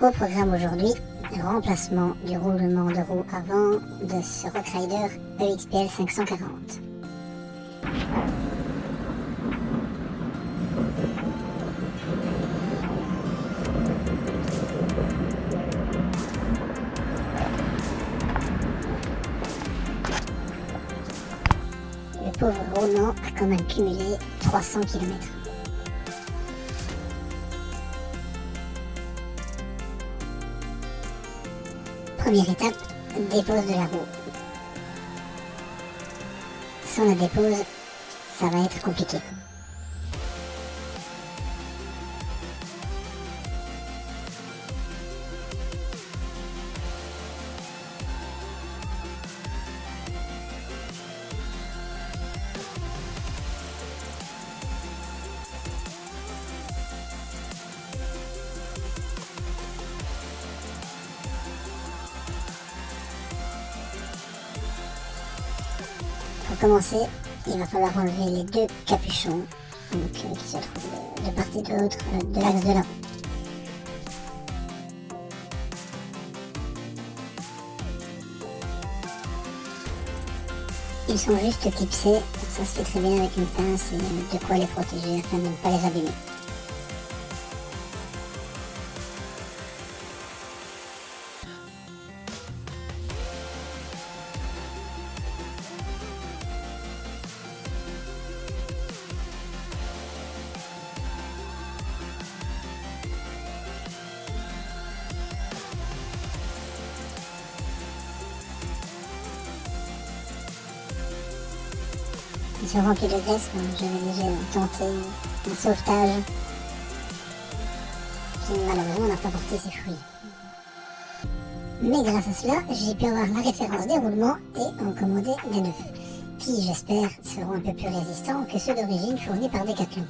Au programme aujourd'hui, remplacement du roulement de roue avant de ce Rockrider EXPL 540. Le pauvre roulement a quand même cumulé 300 km. Première étape, dépose de la roue. Sans la dépose, ça va être compliqué. Pour commencer, il va falloir enlever les deux capuchons qui se trouvent de part et d'autre de l'axe de la roue. Ils sont juste clipsés, ça se fait très bien avec une pince et de quoi les protéger afin de ne pas les abîmer. Ils sont remplis de graisse, j'avais déjà tenté un sauvetage qui malheureusement n'a pas porté ses fruits. Mais grâce à cela, j'ai pu avoir la référence des roulements et en commander des neufs, qui j'espère seront un peu plus résistants que ceux d'origine fournis par Decathlon.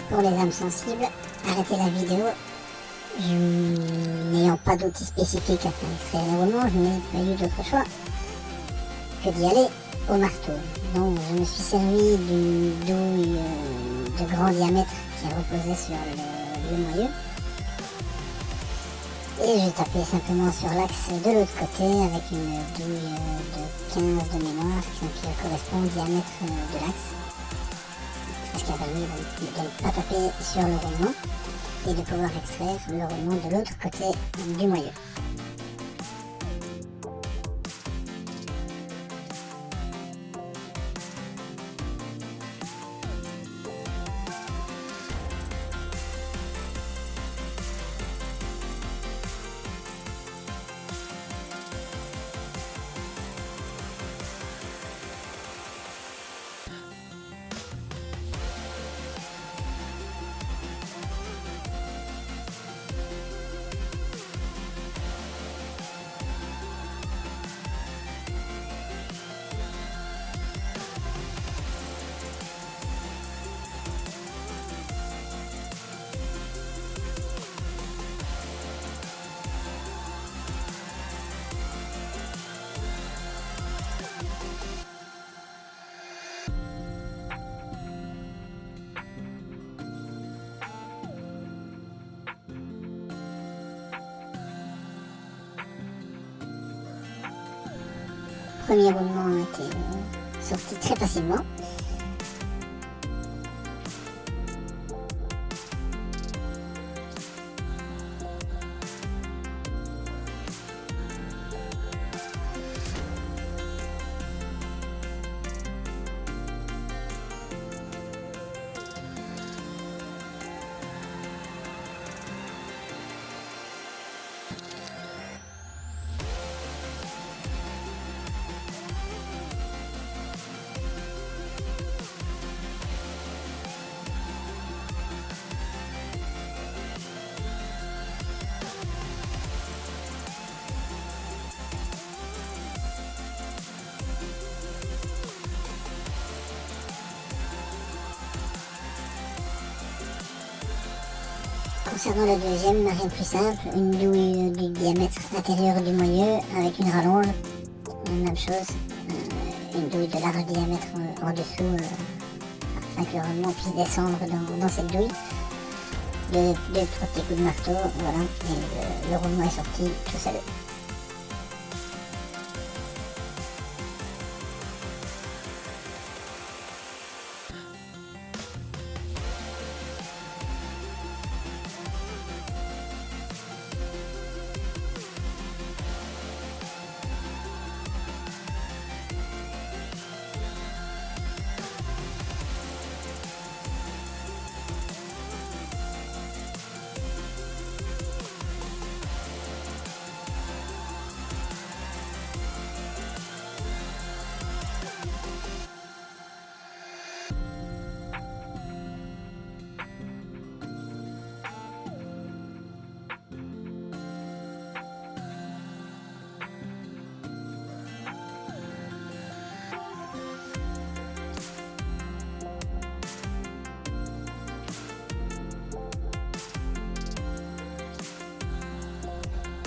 Pour les âmes sensibles, arrêtez la vidéo. N'ayant pas d'outils spécifiques à faire extraire les roulements, je n'ai pas eu d'autre choix que d'y aller au marteau. Donc je me suis servi d'une douille de grand diamètre qui reposait sur le moyeu. Et j'ai tapé simplement sur l'axe de l'autre côté avec une douille de 15 de mémoire qui correspond au diamètre de l'axe. Ce qui a permis de ne pas taper sur le roulement et de pouvoir extraire le roulement de l'autre côté du moyeu. Le premier roulement a été sorti très facilement. Concernant le deuxième, rien de plus simple, une douille du diamètre intérieur du moyeu avec une rallonge, même chose, une douille de large diamètre en dessous afin que le roulement puisse descendre dans cette douille. Deux, trois petits coups de marteau, voilà, et le roulement est sorti tout seul.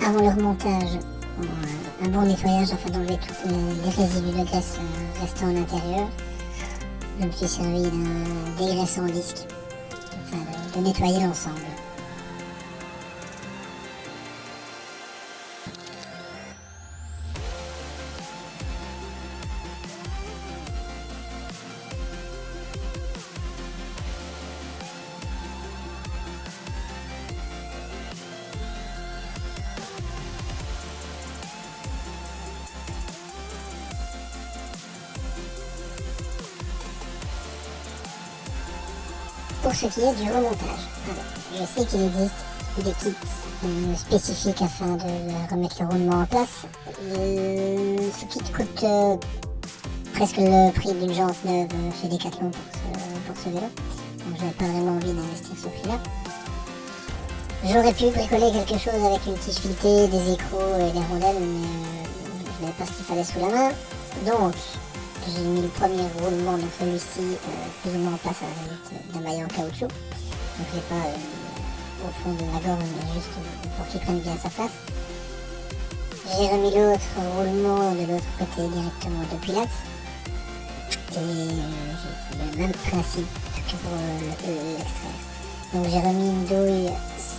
Avant le remontage, un bon nettoyage afin d'enlever tous les résidus de graisse restant à l'intérieur. Je me suis servi d'un dégraissant disque afin de nettoyer l'ensemble. Pour ce qui est du remontage, je sais qu'il existe des kits spécifiques afin de remettre le roulement en place. Ce kit coûte presque le prix d'une jante neuve chez Decathlon pour ce vélo. Donc j'avais pas vraiment envie d'investir ce prix-là. J'aurais pu bricoler quelque chose avec une tige filetée, des écrous et des rondelles, mais je n'avais pas ce qu'il fallait sous la main. Donc j'ai mis le premier roulement, donc celui-ci, plus ou moins en place avec d'un maillet en caoutchouc. Donc je l'ai pas au fond de la gorge, mais juste pour qu'il prenne bien sa place. J'ai remis l'autre roulement de l'autre côté directement depuis l'axe. Et j'ai fait le même principe que pour l'extraire. Donc j'ai remis une douille,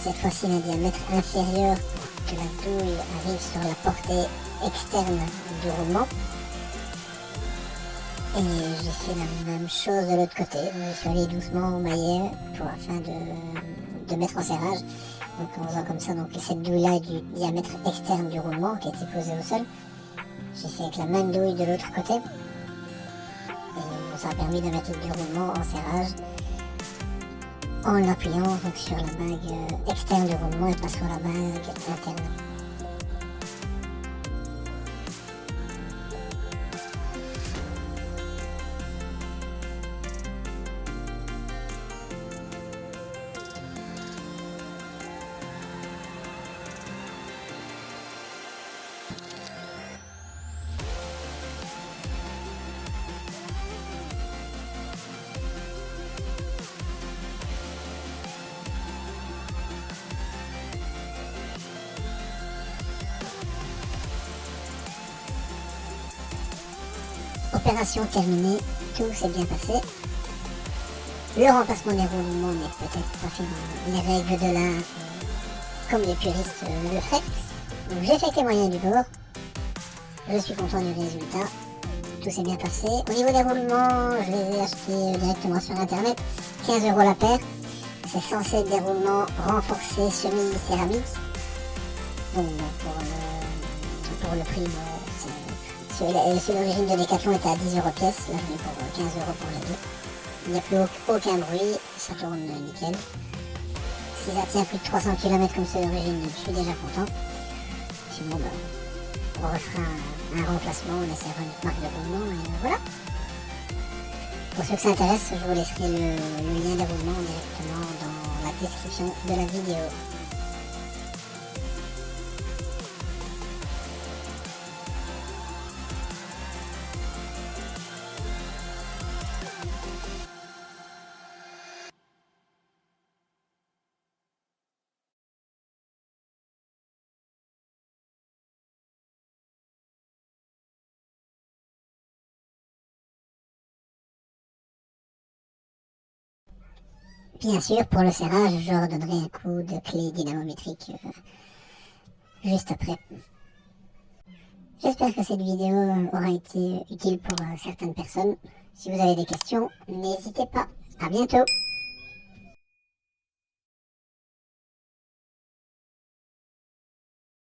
cette fois-ci d'un diamètre inférieur pour que la douille arrive sur la portée externe du roulement. Et j'ai fait la même chose de l'autre côté. Je suis allé doucement au maillet afin de mettre en serrage. Donc en faisant comme ça, donc cette douille-là est du diamètre externe du roulement qui a été posé au sol. J'ai fait avec la même douille de l'autre côté. Et ça a permis de mettre du roulement en serrage en l'appuyant donc sur la bague externe du roulement et pas sur la bague interne. Opération terminée, tout s'est bien passé. Le remplacement des roulements n'est peut-être pas fait dans les règles de l'art comme les puristes le feraient. Donc j'ai fait avec les moyens du bord. Je suis content du résultat. Tout s'est bien passé. Au niveau des roulements, je les ai achetés directement sur internet. 15 € la paire. C'est censé être des roulements renforcés semi-céramique. Donc pour le prix, ceux d'origine de Decathlon étaient à 10 € pièce. Là j'en ai pour 15 € pour les deux. Il n'y a plus aucun bruit, ça tourne nickel. Si ça tient plus de 300 km comme ceux d'origine, je suis déjà content. Sinon, on refera un remplacement, on essaiera une marque de roulement et voilà. Pour ceux que ça intéresse, je vous laisserai le lien des roulements directement dans la description de la vidéo. Bien sûr, pour le serrage, je redonnerai un coup de clé dynamométrique juste après. J'espère que cette vidéo aura été utile pour certaines personnes. Si vous avez des questions, n'hésitez pas. À bientôt!